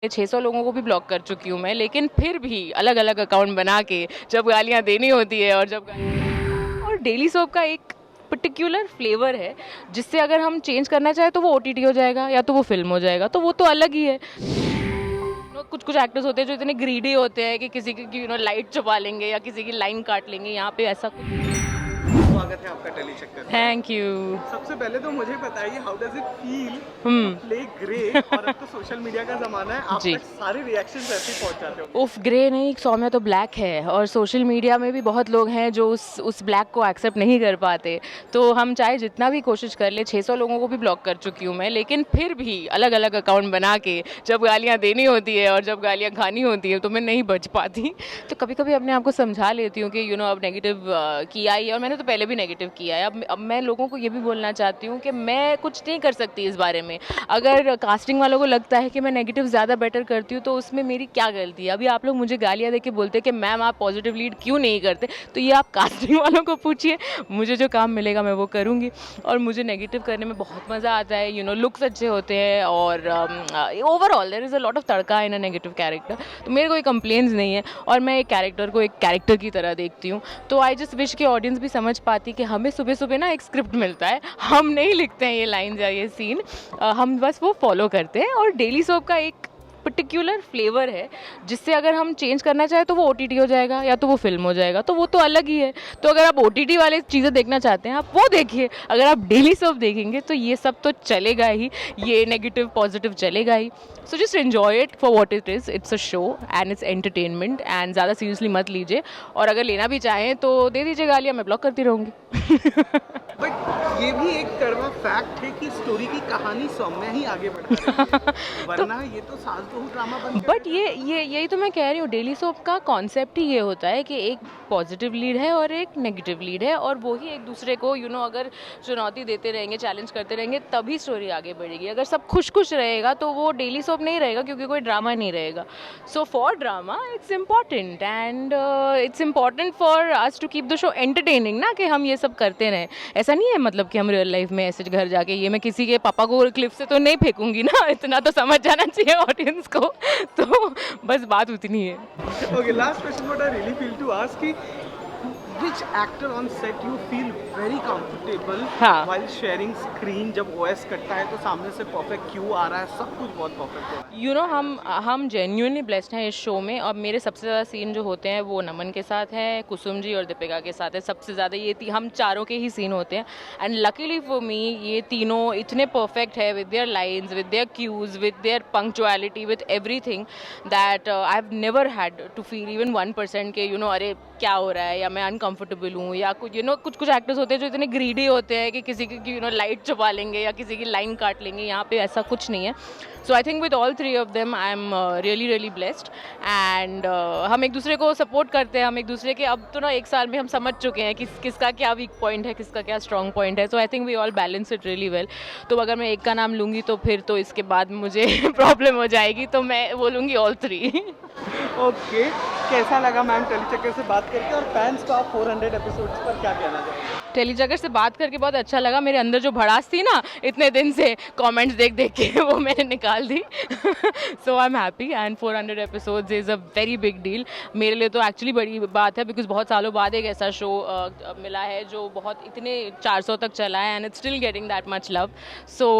600 लोगों को भी ब्लॉक कर चुकी हूँ मैं, लेकिन फिर भी अलग-अलग अकाउंट बना के जब गालियाँ देनी होती है और डेली सोप का एक पर्टिकुलर फ्लेवर है, जिससे अगर हम चेंज करना चाहें तो वो ओटीटी हो जाएगा या तो वो फ़िल्म हो जाएगा, तो वो तो अलग ही है। कुछ-कुछ एक्टर्स होते हैं जो इतने ग्रीडी होते हैं कि किसी की लाइट चुरा लेंगे या किसी की लाइन काट लेंगे, यहाँ पे ऐसा कुछ। स्वागत है आपका टेली चक्कर में। Thank you. सबसे पहले तो मुझे बताइए हाउ डज इट फील हुँ। टू प्ले ग्रे और अब तो सोशल मीडिया का ज़माना है, आप जी। तक सारे रिएक्शंस ऐसे ही पहुँच जाते हो। उफ़! ग्रे नहीं, सौम्या तो ब्लैक है और सोशल मीडिया में भी बहुत लोग हैं जो उस ब्लैक को एक्सेप्ट नहीं कर पाते। तो हम चाहे जितना भी कोशिश कर लें, 600 लोगों को भी ब्लॉक कर चुकी हूँ मैं, लेकिन फिर भी अलग-अलग अकाउंट बना के जब गालियाँ देनी होती है और जब गालियाँ खानी होती है, तो मैं नहीं बच पाती। तो कभी-कभी अपने आप को समझा लेती हूँ कि अब नेगेटिव किया ही है और मैंने तो पहले भी नेगेटिव किया है। अब मैं लोगों को ये भी बोलना चाहती हूँ कि मैं कुछ नहीं कर सकती इस बारे में। अगर कास्टिंग वालों को लगता है कि मैं नेगेटिव ज़्यादा बेटर करती हूँ, तो उसमें मेरी क्या गलती है? अभी आप लोग मुझे गालियाँ दे के बोलते हैं कि मैम आप पॉजिटिव लीड क्यों नहीं करते? तो ये आप कास्टिंग वालों को पूछिए, मुझे जो काम मिलेगा मैं वो करूँगी और मुझे नेगेटिव करने में बहुत मज़ा आता है। लुक्स अच्छे होते हैं और overall there is a lot of tadka in a negative character. तो मेरे कोई कंप्लेंट्स नहीं है और मैं एक कैरेक्टर को एक कैरेक्टर की तरह देखती हूँ। तो आई जस्ट विश कि ऑडियंस भी समझ पाती कि हमें सुबह-सुबह ना एक स्क्रिप्ट मिलता है। हम नहीं लिखते हैं ये लाइन्स या ये सीन, हम बस वो फॉलो करते हैं और डेली सोप का एक पर्टिकुलर फ्लेवर है, जिससे अगर हम चेंज करना चाहें तो वो ओटीटी हो जाएगा या तो वो फ़िल्म हो जाएगा, तो वो तो अलग ही है। तो अगर आप ओटीटी वाले चीज़ें देखना चाहते हैं, आप वो देखिए। अगर आप डेली सोप देखेंगे तो ये सब तो चलेगा ही, ये नेगेटिव पॉजिटिव चलेगा ही। So just enjoy it for what it is, it's a show and it's entertainment and ज़्यादा सीरियसली मत लीजिए और अगर लेना भी चाहें तो दे दीजिए गालियाँ, मैं ब्लॉक करती रहूँगी। बट ये भी एक कड़वा फैक्ट है कि स्टोरी की कहानी सौम्या ही आगे बढ़ा रही है, वरना ये तो सास बहू ड्रामा बन बट ये यही तो मैं कह रही हूँ, डेली सोप का कॉन्सेप्ट ही ये होता है कि एक पॉजिटिव लीड है और एक नेगेटिव लीड है और वो ही एक दूसरे को अगर चुनौती देते रहेंगे, चैलेंज करते रहेंगे, तभी स्टोरी आगे बढ़ेगी। अगर सब खुश-खुश रहेगा तो वो डेली सोप नहीं रहेगा, क्योंकि कोई ड्रामा नहीं रहेगा। So for drama it's important and it's important for us to keep the show entertaining ना, कि हम ये सब करते रहें। ऐसा नहीं है मतलब कि हम रियल लाइफ में ऐसे घर जाके ये मैं किसी के पापा को क्लिफ से तो नहीं फेंकूंगी ना, इतना तो समझ जाना चाहिए ऑडियंस को। तो बस बात उतनी है। Okay, last question what I really feel to ask कि which actor on set you feel very comfortable हाँ। while sharing screen, जब OS कटता है तो सामने से परफेक्ट क्यू आ रहा है, सब कुछ बहुत परफेक्ट हो रहा है। हम जेन्युइनली ब्लेस्ड हैं इस शो में और मेरे सबसे ज़्यादा सीन जो होते हैं वो नमन के साथ है, कुसुम जी और दीपिका के साथ है। सबसे ज़्यादा हम चारों के ही सीन होते हैं एंड लकीली फॉर मी ये तीनों इतने परफेक्ट है with their lines, with their cues, with their punctuality, with everything that I have never had to feel even 1% के अरे क्या हो रहा है या मैं अनकंफर्टेबल हूँ या कुछ कुछ एक्टर्स होते हैं जो इतने ग्रीडी होते हैं कि किसी की लाइट चुरा लेंगे या किसी की लाइन काट लेंगे। यहाँ पे ऐसा कुछ नहीं है। So I think with all three of them I am really blessed and हम एक दूसरे को सपोर्ट करते हैं। हम एक दूसरे के अब तो ना 1 साल में हम समझ चुके हैं कि किसका क्या वीक पॉइंट है, किसका क्या स्ट्रॉन्ग पॉइंट है। So I think we all balance it really well. तो अगर मैं एक का नाम लूँगी तो फिर तो इसके बाद मुझे प्रॉब्लम हो जाएगी, तो मैं बोलूँगी ऑल थ्री। ओके, कैसा लगा मैम टेलीचक्कर से बात करके और फैंस को आप 400 एपिसोड्स पर क्या कहना चाहेंगे? टेलीचक्कर से बात करके बहुत अच्छा लगा। मेरे अंदर जो भड़ास थी ना इतने दिन से कमेंट्स देख के वो मैंने निकाल दी। So I am happy and 400 episodes is a very big deal. मेरे लिए तो एक्चुअली बड़ी बात है, बिकॉज बहुत सालों बाद एक ऐसा शो मिला है जो बहुत इतने 400 तक चला है and it's still getting that much love. So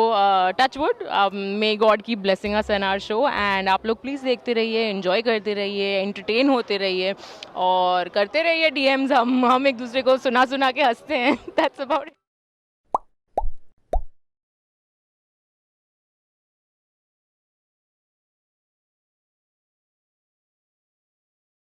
touch wood, may God keep blessing us in our show and आप लोग प्लीज़ देखते रहिए, एंजॉय करते रहिए, एंटरटेन होते रहिए और करते रहिए डीएम्स। हम एक दूसरे को सुना के हंसते हैं। That's about it.